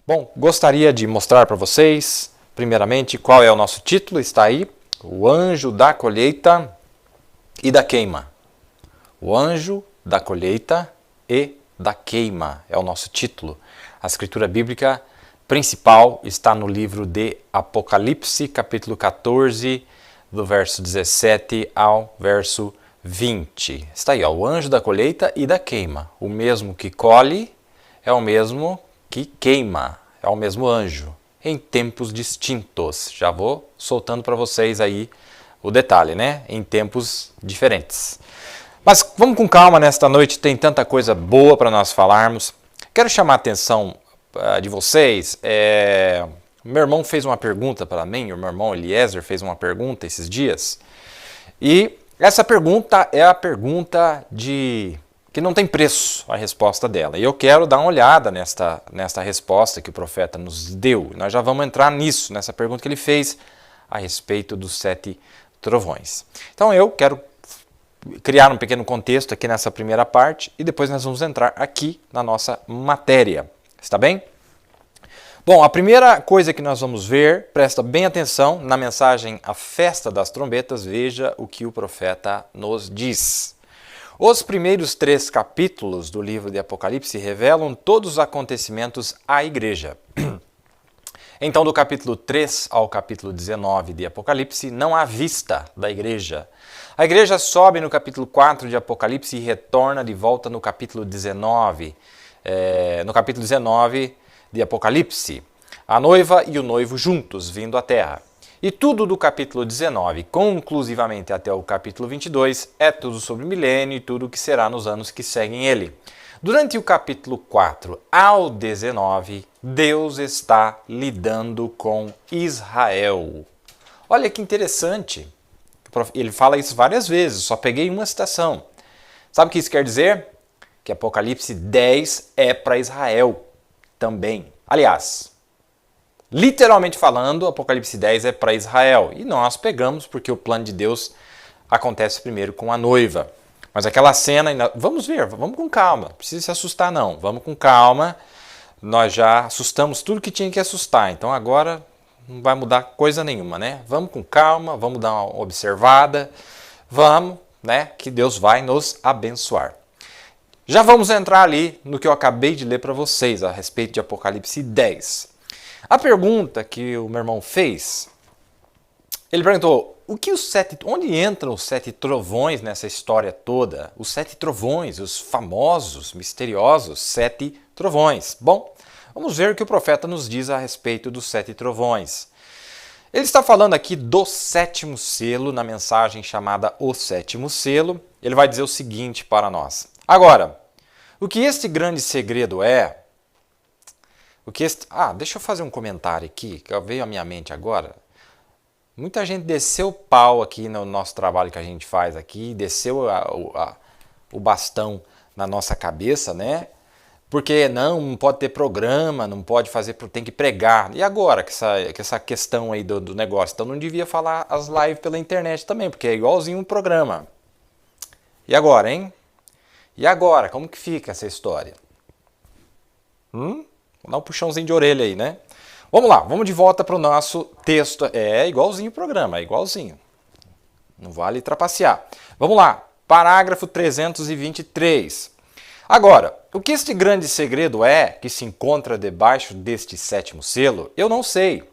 Bom, gostaria de mostrar para vocês, primeiramente, qual é o nosso título, está aí, o anjo da colheita e da queima. O anjo da colheita e da queima é o nosso título. A escritura bíblica principal está no livro de Apocalipse, capítulo 14, do verso 17 ao verso 20. Está aí, ó, o anjo da colheita e da queima. O mesmo que colhe é o mesmo que queima, é o mesmo anjo, em tempos distintos. Já vou soltando para vocês aí o detalhe, né? Em tempos diferentes. Mas vamos com calma nesta noite, tem tanta coisa boa para nós falarmos. Quero chamar a atenção de vocês. Meu irmão fez uma pergunta para mim, o meu irmão Eliezer fez uma pergunta esses dias. E essa pergunta é a pergunta que não tem preço, a resposta dela. E eu quero dar uma olhada nesta resposta que o profeta nos deu. Nós já vamos entrar nisso, nessa pergunta que ele fez a respeito dos 7 trovões. Então eu quero criar um pequeno contexto aqui nessa primeira parte e depois nós vamos entrar aqui na nossa matéria. Está bem? Bom, a primeira coisa que nós vamos ver, presta bem atenção, na mensagem A Festa das Trombetas, veja o que o profeta nos diz. Os primeiros 3 capítulos do livro de Apocalipse revelam todos os acontecimentos à igreja. Então, do capítulo 3 ao capítulo 19 de Apocalipse, não há vista da igreja. A igreja sobe no capítulo 4 de Apocalipse e retorna de volta no capítulo 19. No capítulo 19 de Apocalipse, a noiva e o noivo juntos, vindo à terra. E tudo do capítulo 19, conclusivamente até o capítulo 22, é tudo sobre o milênio e tudo o que será nos anos que seguem ele. Durante o capítulo 4 ao 19, Deus está lidando com Israel. Olha que interessante. Ele fala isso várias vezes, só peguei uma citação. Sabe o que isso quer dizer? Que Apocalipse 10 é para Israel também. Aliás, literalmente falando, Apocalipse 10 é para Israel. E nós pegamos porque o plano de Deus acontece primeiro com a noiva. Mas aquela cena, vamos ver, vamos com calma. Não precisa se assustar não, vamos com calma. Nós já assustamos tudo que tinha que assustar, então agora não vai mudar coisa nenhuma, né? Vamos com calma, vamos dar uma observada, vamos, né? Que Deus vai nos abençoar. Já vamos entrar ali no que eu acabei de ler para vocês a respeito de Apocalipse 10. A pergunta que o meu irmão fez, ele perguntou, onde entram os 7 trovões nessa história toda? Os 7 trovões, os famosos, misteriosos 7 trovões. Bom, vamos ver o que o profeta nos diz a respeito dos 7 trovões. Ele está falando aqui do 7º selo, na mensagem chamada O 7º Selo. Ele vai dizer o seguinte para nós. Agora, o que este grande segredo é... deixa eu fazer um comentário aqui, que veio à minha mente agora. Muita gente desceu o pau aqui no nosso trabalho que a gente faz aqui, desceu o bastão na nossa cabeça, né? Porque não pode ter programa, não pode fazer, tem que pregar. E agora, que essa questão aí do negócio? Então não devia falar as lives pela internet também, porque é igualzinho um programa. E agora, hein? E agora, como que fica essa história? Vou dar um puxãozinho de orelha aí, né? Vamos lá, vamos de volta para o nosso texto. É igualzinho o programa, é igualzinho. Não vale trapacear. Vamos lá, parágrafo 323. Agora, o que este grande segredo é que se encontra debaixo deste 7º selo? Eu não sei.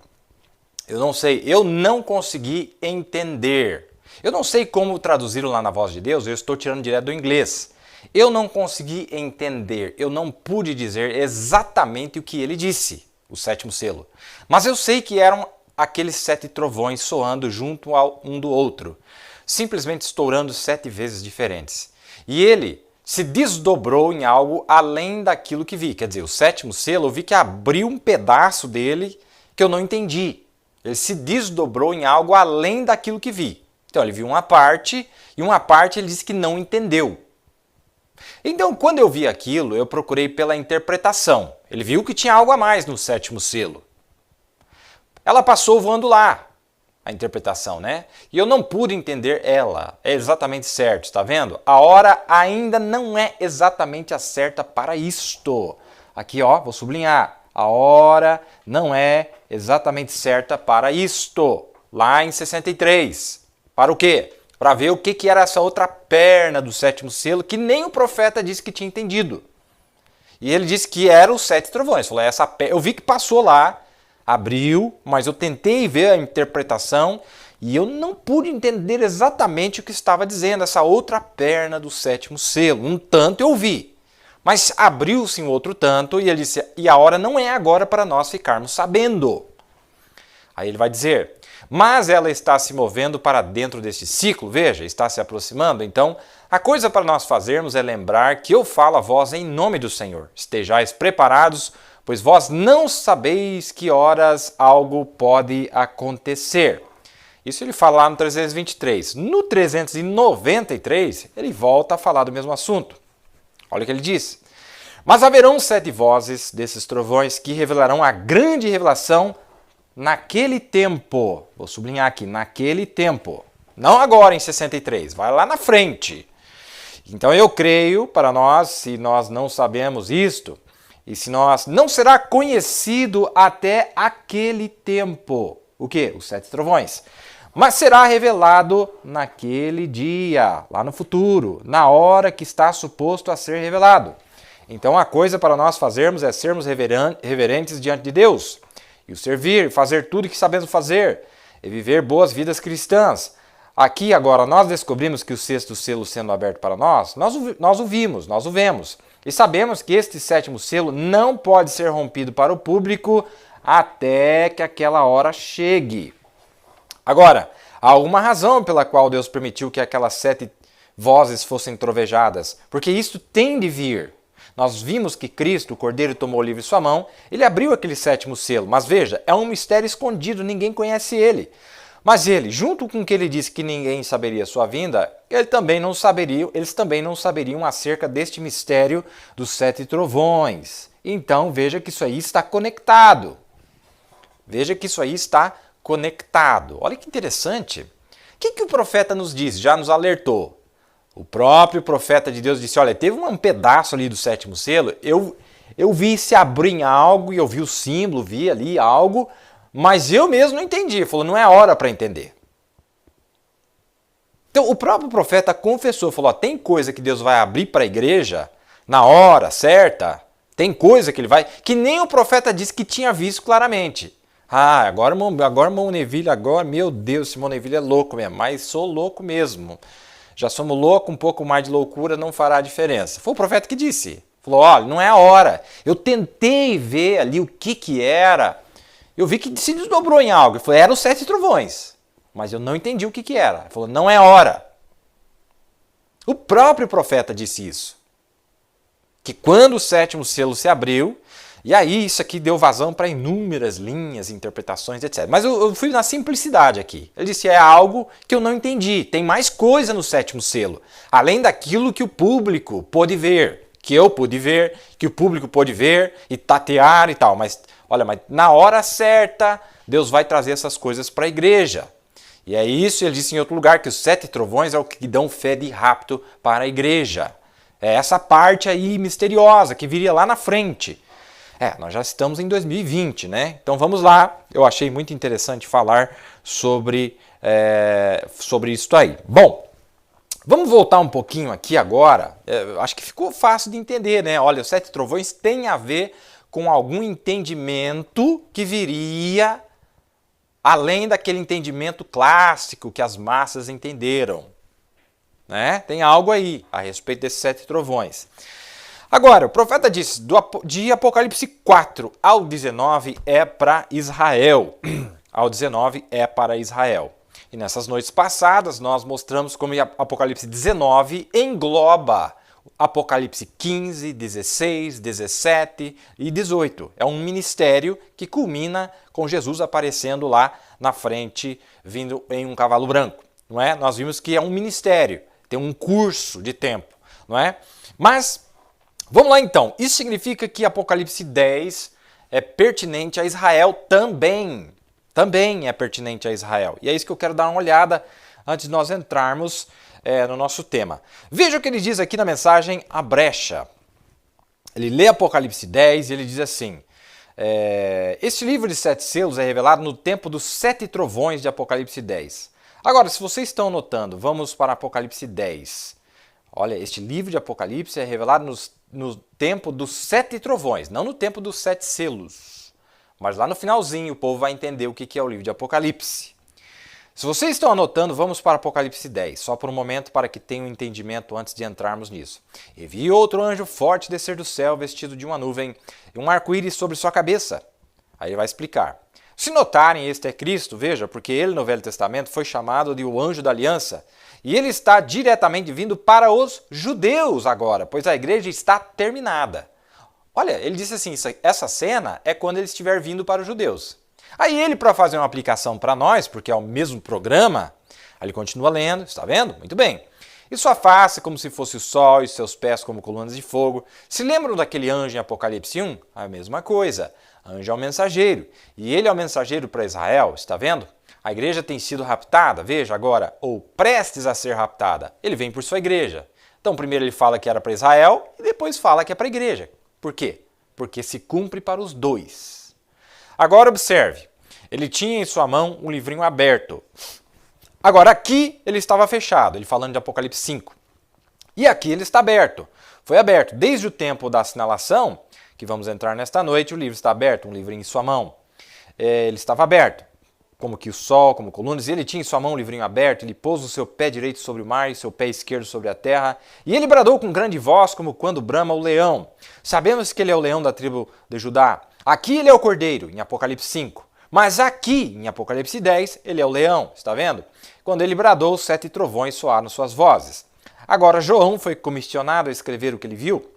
Eu não consegui entender. Eu não sei como traduziram lá na Voz de Deus, eu estou tirando direto do inglês. Eu não consegui entender, eu não pude dizer exatamente o que ele disse, o 7º selo. Mas eu sei que eram aqueles 7 trovões soando junto ao um do outro, simplesmente estourando 7 vezes diferentes. E ele se desdobrou em algo além daquilo que vi. Quer dizer, o 7º selo, eu vi que abriu um pedaço dele que eu não entendi. Ele se desdobrou em algo além daquilo que vi. Então ele viu uma parte, e uma parte ele disse que não entendeu. Então, quando eu vi aquilo, eu procurei pela interpretação. Ele viu que tinha algo a mais no 7º selo. Ela passou voando lá, a interpretação, né? E eu não pude entender ela. É exatamente certo, está vendo? A hora ainda não é exatamente a certa para isto. Aqui, ó, vou sublinhar. a hora não é exatamente certa para isto. Lá em 63. Para o quê? Para ver o que era essa outra perna do sétimo selo, que nem o profeta disse que tinha entendido. E ele disse que era os 7 trovões. Falou, eu vi que passou lá, abriu, mas eu tentei ver a interpretação e eu não pude entender exatamente o que estava dizendo, essa outra perna do sétimo selo. Um tanto eu vi, mas abriu-se um outro tanto e ele disse, e a hora não é agora para nós ficarmos sabendo. Aí ele vai dizer, mas ela está se movendo para dentro deste ciclo, veja, está se aproximando, então a coisa para nós fazermos é lembrar que eu falo a vós em nome do Senhor. Estejais preparados, pois vós não sabeis que horas algo pode acontecer. Isso ele fala lá no 323. No 393, ele volta a falar do mesmo assunto. Olha o que ele diz. Mas haverão 7 vozes desses trovões que revelarão a grande revelação naquele tempo. Vou sublinhar aqui, naquele tempo. Não agora em 63, vai lá na frente. Então eu creio, para nós, se nós não sabemos isto, e se nós não será conhecido até aquele tempo. O quê? Os 7 trovões. Mas será revelado naquele dia, lá no futuro, na hora que está suposto a ser revelado. Então a coisa para nós fazermos é sermos reverentes diante de Deus, e o servir, fazer tudo o que sabemos fazer, e viver boas vidas cristãs. Aqui agora nós descobrimos que o 6º selo sendo aberto para nós o vimos, nós o vemos. E sabemos que este 7º selo não pode ser rompido para o público até que aquela hora chegue. Agora, há alguma razão pela qual Deus permitiu que aquelas 7 vozes fossem trovejadas, porque isto tem de vir. Nós vimos que Cristo, o Cordeiro, tomou o livro em sua mão, ele abriu aquele 7º selo, mas veja, é um mistério escondido, ninguém conhece ele. Mas ele, junto com que ele disse que ninguém saberia sua vinda, eles também não saberiam acerca deste mistério dos 7 trovões. Então veja que isso aí está conectado. Veja que isso aí está conectado. Olha que interessante. O que o profeta nos diz? Já nos alertou. O próprio profeta de Deus disse, olha, teve um pedaço ali do 7º selo, eu vi se abrir em algo, e eu vi o símbolo, vi ali algo, mas eu mesmo não entendi. Ele falou, não é hora para entender. Então o próprio profeta confessou, falou, tem coisa que Deus vai abrir para a igreja na hora certa, tem coisa que ele vai, que nem o profeta disse que tinha visto claramente. Ah, agora irmão Neville, meu Deus, esse irmão Neville é louco mesmo, mas sou louco mesmo. Já somos loucos, um pouco mais de loucura não fará diferença. Foi o profeta que disse. Falou, olha, não é a hora. Eu tentei ver ali o que era. Eu vi que se desdobrou em algo. Ele falou, eram os 7 trovões. Mas eu não entendi o que era. Ele falou, não é a hora. O próprio profeta disse isso. Que quando o 7º selo se abriu, e aí isso aqui deu vazão para inúmeras linhas, interpretações, etc. Mas eu fui na simplicidade aqui. Ele disse, é algo que eu não entendi. Tem mais coisa no 7º selo. Além daquilo que o público pôde ver, que eu pude ver, que o público pôde ver e tatear e tal. Mas, olha, mas na hora certa, Deus vai trazer essas coisas para a igreja. E é isso, ele disse em outro lugar, que os 7 trovões é o que dão fé de rapto para a igreja. É essa parte aí misteriosa que viria lá na frente. Nós já estamos em 2020, né? Então vamos lá. Eu achei muito interessante falar sobre isso aí. Bom, vamos voltar um pouquinho aqui agora. Acho que ficou fácil de entender, né? Olha, os 7 trovões têm a ver com algum entendimento que viria além daquele entendimento clássico que as massas entenderam. Né? Tem algo aí a respeito desses 7 trovões. Agora, o profeta diz, de Apocalipse 4 ao 19 é para Israel. Ao 19 é para Israel. E nessas noites passadas nós mostramos como Apocalipse 19 engloba Apocalipse 15, 16, 17 e 18. É um ministério que culmina com Jesus aparecendo lá na frente, vindo em um cavalo branco. Não é? Nós vimos que é um ministério, tem um curso de tempo. Não é? Mas vamos lá então, isso significa que Apocalipse 10 é pertinente a Israel também. Também é pertinente a Israel. E é isso que eu quero dar uma olhada antes de nós entrarmos no nosso tema. Veja o que ele diz aqui na mensagem A Brecha. Ele lê Apocalipse 10 e ele diz assim, Este livro de 7 selos é revelado no tempo dos 7 trovões de Apocalipse 10. Agora, se vocês estão notando, vamos para Apocalipse 10. Olha, este livro de Apocalipse é revelado no tempo dos 7 trovões, não no tempo dos 7 selos. Mas lá no finalzinho o povo vai entender o que é o livro de Apocalipse. Se vocês estão anotando, vamos para Apocalipse 10, só por um momento para que tenham um entendimento antes de entrarmos nisso. E vi outro anjo forte descer do céu, vestido de uma nuvem, e um arco-íris sobre sua cabeça. Aí ele vai explicar. Se notarem, este é Cristo, veja, porque ele no Velho Testamento foi chamado de o anjo da aliança, e ele está diretamente vindo para os judeus agora, pois a igreja está terminada. Olha, ele disse assim, essa cena é quando ele estiver vindo para os judeus. Aí ele, para fazer uma aplicação para nós, porque é o mesmo programa, aí ele continua lendo, está vendo? Muito bem. E sua face como se fosse o sol, e seus pés como colunas de fogo. Se lembram daquele anjo em Apocalipse 1? A mesma coisa. Anjo é o mensageiro. E ele é o mensageiro para Israel, está vendo? A igreja tem sido raptada, veja agora, ou prestes a ser raptada. Ele vem por sua igreja. Então primeiro ele fala que era para Israel, e depois fala que é para a igreja. Por quê? Porque se cumpre para os dois. Agora observe, ele tinha em sua mão um livrinho aberto. Agora aqui ele estava fechado, ele falando de Apocalipse 5. E aqui ele está aberto. Foi aberto desde o tempo da assinalação, que vamos entrar nesta noite, o livro está aberto, um livrinho em sua mão. Ele estava aberto, como que o sol, como colunas, e ele tinha em sua mão um livrinho aberto, ele pôs o seu pé direito sobre o mar e seu pé esquerdo sobre a terra, e ele bradou com grande voz, como quando brama o leão. Sabemos que ele é o leão da tribo de Judá. Aqui ele é o cordeiro, em Apocalipse 5. Mas aqui, em Apocalipse 10, ele é o leão, está vendo? Quando ele bradou, os 7 trovões soaram suas vozes. Agora, João foi comissionado a escrever o que ele viu.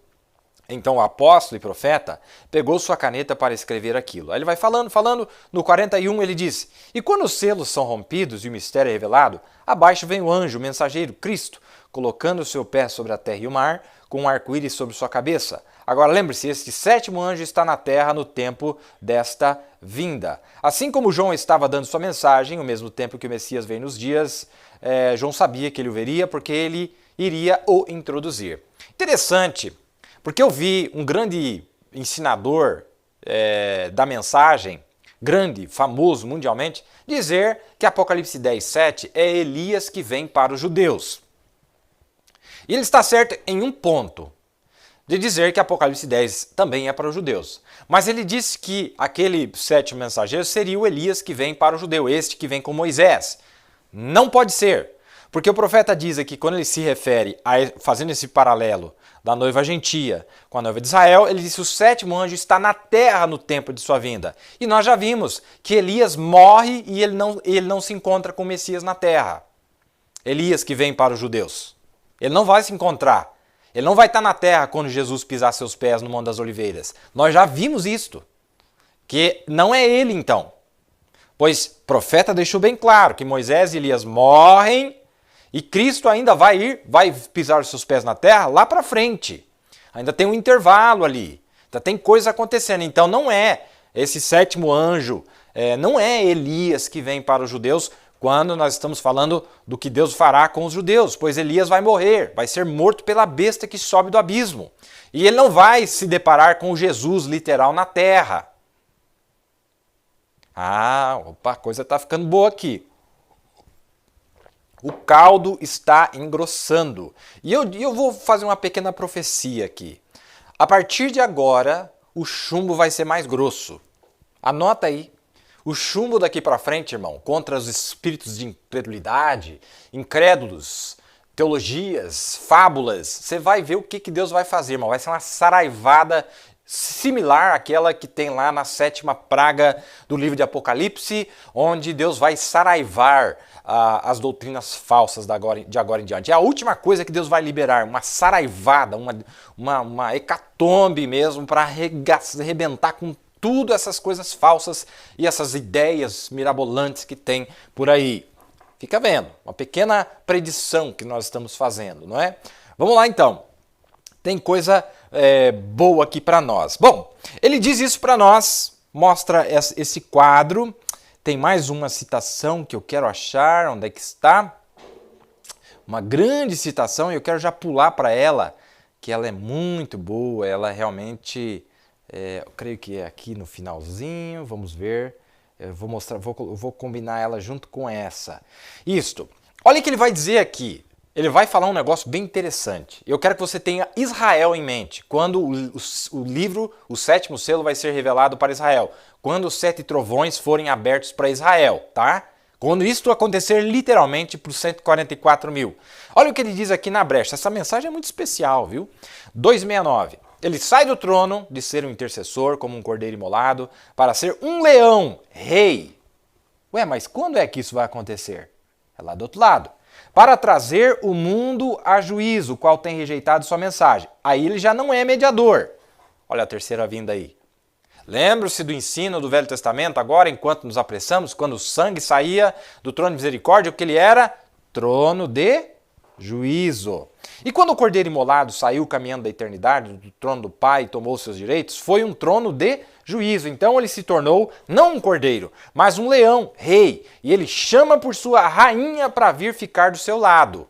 Então o apóstolo e profeta pegou sua caneta para escrever aquilo. Aí ele vai falando, no 41 ele diz, e quando os selos são rompidos e o mistério é revelado, abaixo vem o anjo, o mensageiro, Cristo, colocando o seu pé sobre a terra e o mar, com um arco-íris sobre sua cabeça. Agora lembre-se, este 7º anjo está na terra no tempo desta vinda. Assim como João estava dando sua mensagem, ao mesmo tempo que o Messias veio nos dias, João sabia que ele o veria porque ele iria o introduzir. Interessante, porque eu vi um grande ensinador da mensagem, grande, famoso mundialmente, dizer que Apocalipse 10:7 é Elias que vem para os judeus. E ele está certo em um ponto, de dizer que Apocalipse 10 também é para os judeus. Mas ele disse que aquele 7º mensageiro seria o Elias que vem para o judeu, este que vem com Moisés. Não pode ser, porque o profeta diz aqui, quando ele se refere, fazendo esse paralelo da noiva gentia com a noiva de Israel, ele disse que o 7º anjo está na terra no tempo de sua vinda. E nós já vimos que Elias morre e ele não se encontra com o Messias na terra. Elias que vem para os judeus. Ele não vai se encontrar. Ele não vai estar na terra quando Jesus pisar seus pés no Monte das Oliveiras. Nós já vimos isto. Que não é ele então. Pois o profeta deixou bem claro que Moisés e Elias morrem e Cristo ainda vai pisar os seus pés na terra lá para frente. Ainda tem um intervalo ali. Ainda tem coisa acontecendo. Então não é esse 7º anjo, não é Elias que vem para os judeus quando nós estamos falando do que Deus fará com os judeus, pois Elias vai morrer, vai ser morto pela besta que sobe do abismo. E ele não vai se deparar com Jesus literal na terra. A coisa está ficando boa aqui. O caldo está engrossando. E eu vou fazer uma pequena profecia aqui. A partir de agora, o chumbo vai ser mais grosso. Anota aí. O chumbo daqui para frente, irmão, contra os espíritos de incredulidade, incrédulos, teologias, fábulas, você vai ver o que Deus vai fazer, irmão. Vai ser uma saraivada similar àquela que tem lá na 7ª praga do livro de Apocalipse, onde Deus vai saraivar as doutrinas falsas de agora em diante. É a última coisa que Deus vai liberar, uma saraivada, uma hecatombe mesmo para arrebentar com tudo essas coisas falsas e essas ideias mirabolantes que tem por aí. Fica vendo, uma pequena predição que nós estamos fazendo, não é? Vamos lá então. Tem coisa boa aqui para nós. Bom, ele diz isso para nós, mostra esse quadro. Tem mais uma citação que eu quero achar, onde é que está? Uma grande citação e eu quero já pular para ela, que ela é muito boa, ela realmente Eu creio que é aqui no finalzinho, vamos ver. Eu vou mostrar, vou combinar ela junto com essa. Isto. Olha o que ele vai dizer aqui. Ele vai falar um negócio bem interessante. Eu quero que você tenha Israel em mente. Quando o livro, o sétimo selo vai ser revelado para Israel. Quando os 7 trovões forem abertos para Israel, tá? Quando isto acontecer literalmente para os 144 mil. Olha o que ele diz aqui na brecha. Essa mensagem é muito especial, viu? 269. Ele sai do trono de ser um intercessor, como um cordeiro imolado, para ser um leão, rei. Ué, mas quando é que isso vai acontecer? É lá do outro lado. Para trazer o mundo a juízo, o qual tem rejeitado sua mensagem. Aí ele já não é mediador. Olha a terceira vinda aí. Lembra-se do ensino do Velho Testamento agora, enquanto nos apressamos, quando o sangue saía do trono de misericórdia, o que ele era? Trono de juízo. E quando o cordeiro imolado saiu caminhando da eternidade, do trono do Pai e tomou seus direitos, foi um trono de juízo. Então ele se tornou não um cordeiro, mas um leão, rei. E ele chama por sua rainha para vir ficar do seu lado.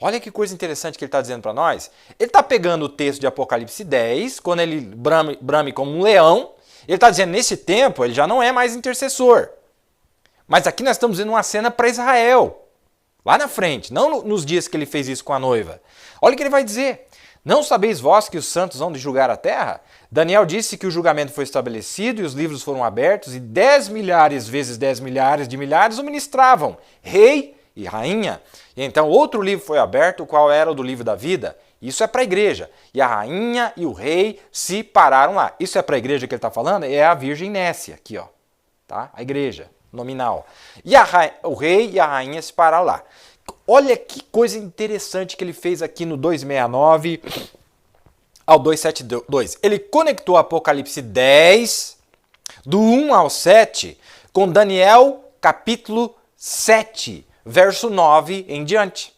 Olha que coisa interessante que ele está dizendo para nós. Ele está pegando o texto de Apocalipse 10, quando ele brame como um leão. Ele está dizendo, nesse tempo, ele já não é mais intercessor. Mas aqui nós estamos vendo uma cena para Israel. Lá na frente, não nos dias que ele fez isso com a noiva. Olha o que ele vai dizer. Não sabeis vós que os santos hão de julgar a terra? Daniel disse que o julgamento foi estabelecido e os livros foram abertos e 10 milhares vezes 10 milhares de milhares o ministravam, rei e rainha. E então outro livro foi aberto, o qual era o do livro da vida. Isso é para a igreja. E a rainha e o rei se pararam lá. Isso é para a igreja que ele está falando? É a Virgem Nécia, aqui, ó. Tá? A igreja. Nominal. E o rei e a rainha se pararam lá. Olha que coisa interessante que ele fez aqui no 269 ao 272. Ele conectou Apocalipse 10, do 1 ao 7, com Daniel capítulo 7, verso 9 em diante.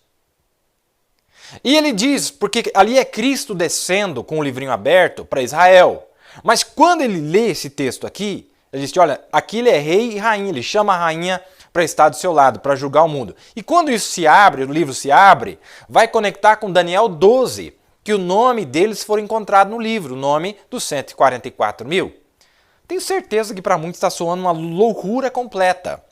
E ele diz, porque ali é Cristo descendo com o livrinho aberto para Israel. Mas quando ele lê esse texto aqui, ele diz, olha, aqui ele é rei e rainha, ele chama a rainha para estar do seu lado, para julgar o mundo. E quando isso se abre, o livro se abre, vai conectar com Daniel 12, que o nome deles foi encontrado no livro, o nome dos 144 mil. Tenho certeza que para muitos está soando uma loucura completa.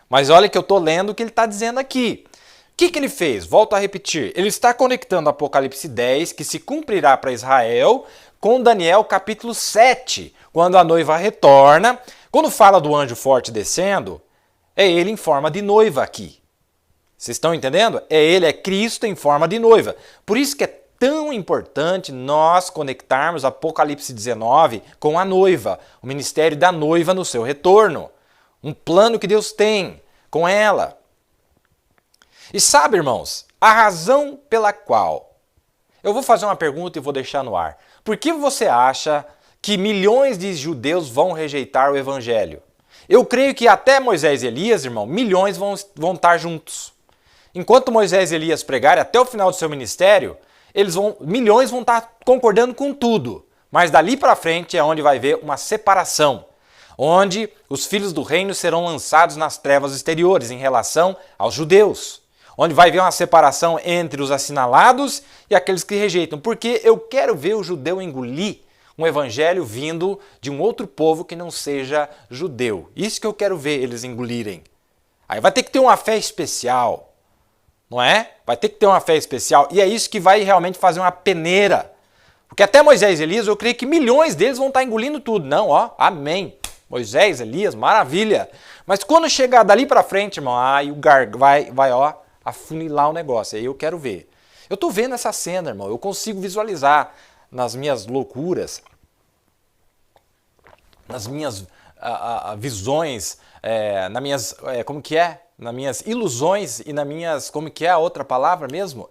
Mas olha que eu estou lendo o que ele está dizendo aqui. O que ele fez? Volto a repetir. Ele está conectando Apocalipse 10, que se cumprirá para Israel, com Daniel capítulo 7, quando a noiva retorna. Quando fala do anjo forte descendo, é ele em forma de noiva aqui. Vocês estão entendendo? É Cristo em forma de noiva. Por isso que é tão importante nós conectarmos Apocalipse 19 com a noiva, o ministério da noiva no seu retorno. Um plano que Deus tem com ela. E sabe, irmãos, a razão pela qual... Eu vou fazer uma pergunta e vou deixar no ar. Por que você acha que milhões de judeus vão rejeitar o evangelho? Eu creio que até Moisés e Elias, irmão, milhões vão estar juntos. Enquanto Moisés e Elias pregarem até o final do seu ministério, milhões vão estar concordando com tudo. Mas dali para frente é onde vai haver uma separação, onde os filhos do reino serão lançados nas trevas exteriores em relação aos judeus. Onde vai haver uma separação entre os assinalados e aqueles que rejeitam. Porque eu quero ver o judeu engolir um evangelho vindo de um outro povo que não seja judeu. Isso que eu quero ver eles engolirem. Aí vai ter que ter uma fé especial, não é? Vai ter que ter uma fé especial. E é isso que vai realmente fazer uma peneira. Porque até Moisés e Elias, eu creio que milhões deles vão estar engolindo tudo. Não, ó, amém. Moisés, Elias, maravilha. Mas quando chegar dali para frente, irmão, aí o vai, ó, afunilar o negócio. Aí eu quero ver. Eu tô vendo essa cena, irmão. Eu consigo visualizar nas minhas loucuras, nas minhas visões, nas minhas, como que é? Nas minhas ilusões e nas minhas, como que é a outra palavra mesmo?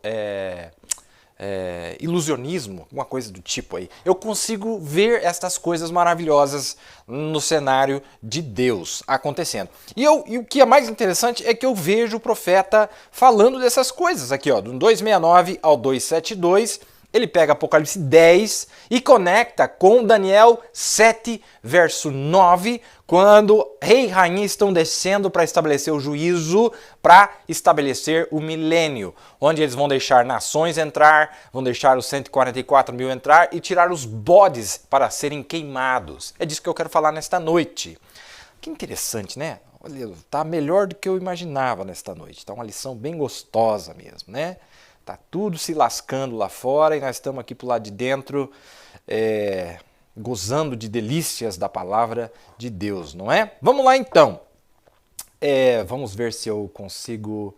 Ilusionismo, uma coisa do tipo aí. Eu consigo ver estas coisas maravilhosas no cenário de Deus acontecendo. E o que é mais interessante é que eu vejo o profeta falando dessas coisas aqui, ó, do 269 ao 272, Ele pega Apocalipse 10 e conecta com Daniel 7, verso 9, quando rei e rainha estão descendo para estabelecer o juízo, para estabelecer o milênio, onde eles vão deixar nações entrar, vão deixar os 144 mil entrar e tirar os bodes para serem queimados. É disso que eu quero falar nesta noite. Que interessante, né? Olha, tá melhor do que eu imaginava nesta noite. Tá uma lição bem gostosa mesmo, né? Tá tudo se lascando lá fora e nós estamos aqui pro lado de dentro, gozando de delícias da palavra de Deus, não é? Vamos lá então. Vamos ver se eu consigo...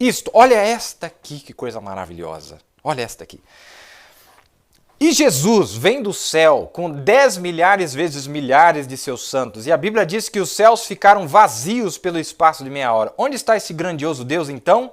Isto, olha esta aqui, que coisa maravilhosa. Olha esta aqui. E Jesus vem do céu com 10 milhares vezes milhares de seus santos. E a Bíblia diz que os céus ficaram vazios pelo espaço de meia hora. Onde está esse grandioso Deus então?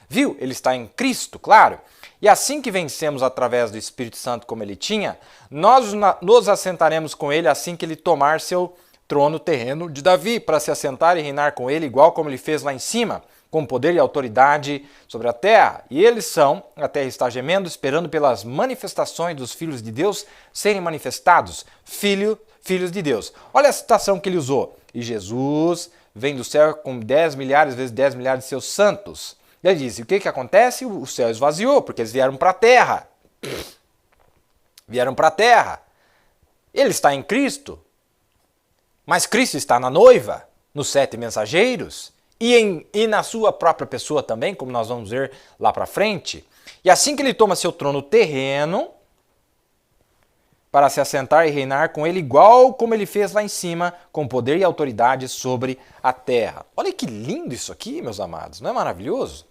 Viu? Ele está em Cristo, claro. E assim que vencemos através do Espírito Santo como ele tinha, nós nos assentaremos com ele assim que ele tomar seu trono terreno de Davi, para se assentar e reinar com ele, igual como ele fez lá em cima, com poder e autoridade sobre a terra. E eles são, a terra está gemendo, esperando pelas manifestações dos filhos de Deus serem manifestados, filhos de Deus. Olha a citação que ele usou. E Jesus vem do céu com 10 milhares vezes 10 milhares de seus santos. Ele disse, o que acontece? O céu esvaziou, porque eles vieram para a terra. Vieram para a terra. Ele está em Cristo, mas Cristo está na noiva, nos 7 mensageiros, e na sua própria pessoa também, como nós vamos ver lá para frente. E assim que ele toma seu trono terreno, para se assentar e reinar com ele, igual como ele fez lá em cima, com poder e autoridade sobre a terra. Olha que lindo isso aqui, meus amados, não é maravilhoso?